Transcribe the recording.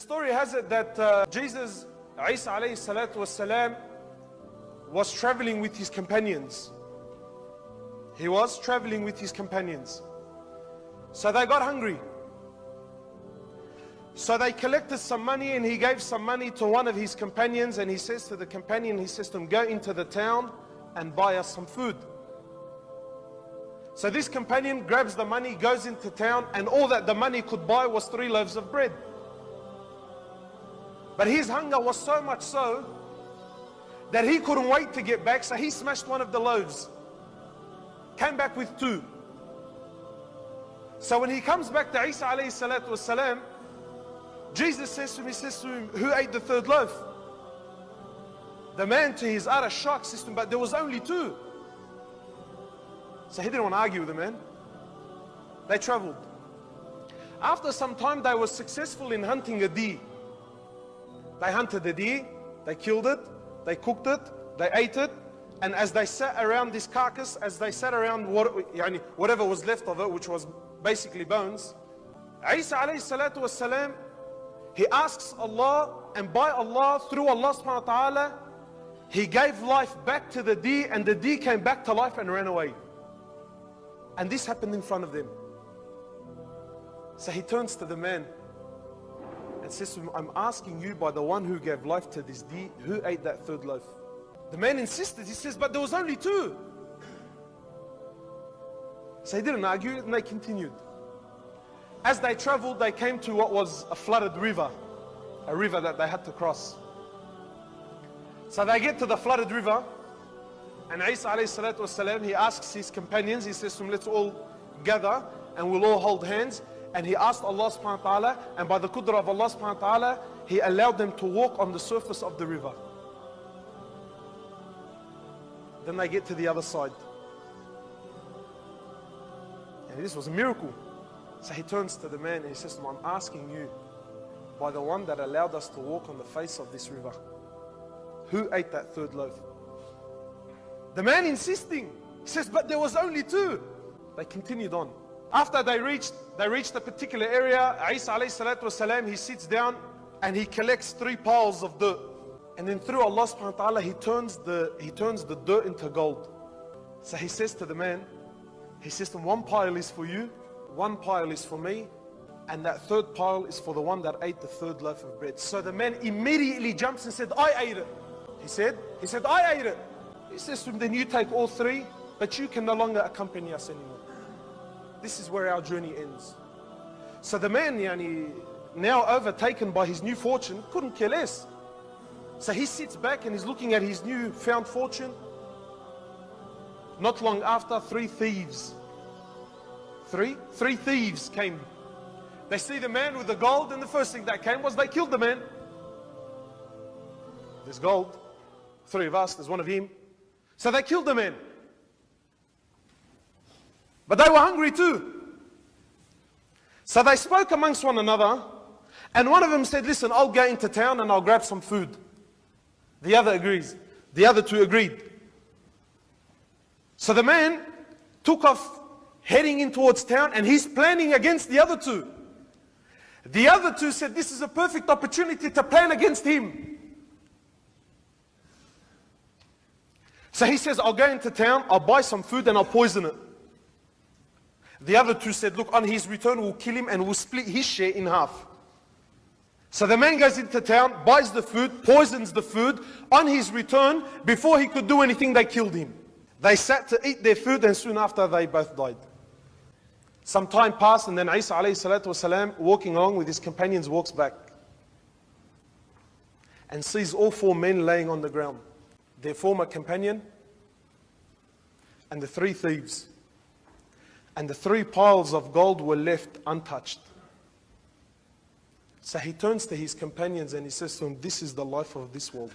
story has it that Jesus, Isa alayhi salatu wasalam, was traveling with his companions. He was traveling with his companions. So they got hungry. So they collected some money, and he gave some money to one of his companions, and he says to the companion, he says to him, go into the town and buy us some food. So this companion grabs the money, goes into town, and all that the money could buy was 3 loaves of bread. But his hunger was so much so that he couldn't wait to get back, so he smashed one of the loaves, came back with 2. So when he comes back to Isa alayhi salatu wasalam, Jesus says to him, who ate the 3rd loaf? The man, to his utter shock, says to him, but there was only 2. So he didn't want to argue with the man. They traveled. After some time, they were successful in hunting a deer. They hunted the deer, they killed it, they cooked it, they ate it, and as they sat around this carcass, as they sat around whatever was left of it, which was basically bones, Isa alayhi salatu wasalam, he asks Allah, and by Allah, through Allah subhanahu wa ta'ala, he gave life back to the deer, and the deer came back to life and ran away. And this happened in front of them. So he turns to the man and says to him, I'm asking you by the one who gave life to this deer, who ate that 3rd loaf? The man insisted. He says, but there was only 2. So he didn't argue, and they continued. As they traveled, they came to what was a flooded river, a river that they had to cross. So they get to the flooded river, and Isa alayhi salatu wasalam, he asks his companions, he says to them, let's all gather and we'll all hold hands. And he asked Allah subhanahu wa ta'ala, and by the qudra of Allah subhanahu wa ta'ala, he allowed them to walk on the surface of the river. Then they get to the other side. And this was a miracle. So he turns to the man and he says to him, I'm asking you, by the one that allowed us to walk on the face of this river, who ate that 3rd loaf? The man insisting, he says, but there was only 2. They continued on. After they reached a particular area, Isa alayhi salatu wasalam, he sits down and he collects 3 piles of dirt. And then through Allah subhanahu wa ta'ala, he turns the dirt into gold. So he says to the man, he says to him, 1 pile is for you, 1 pile is for me, and that 3rd pile is for the one that ate the 3rd loaf of bread. So the man immediately jumps and said, I ate it. He said, I ate it. He says to him, then you take all 3, but you can no longer accompany us anymore. This is where our journey ends. So the man, now overtaken by his new fortune, couldn't care less. So he sits back and he's looking at his new found fortune. Not long after, 3 thieves. Three thieves came. They see the man with the gold, and the first thing that came was they killed the man. There's gold. 3 of us, there's 1 of him. So they killed the man. But they were hungry too. So they spoke amongst one another, and one of them said, listen, I'll go into town and I'll grab some food. The other agrees. The other 2 agreed. So the man took off heading in towards town, and he's planning against the other 2. The other 2 said, this is a perfect opportunity to plan against him. So he says, I'll go into town, I'll buy some food and I'll poison it. The other 2 said, look, on his return we'll kill him and we'll split his share in half. So the man goes into town, buys the food, poisons the food. On his return, before he could do anything, they killed him. They sat to eat their food, and soon after they both died. Some time passed, and then Isa alayhi salatu wasalam, walking along with his companions, walks back and sees all 4 men laying on the ground. Their former companion and the 3 thieves. And the 3 piles of gold were left untouched. So he turns to his companions and he says to them, this is the life of this world.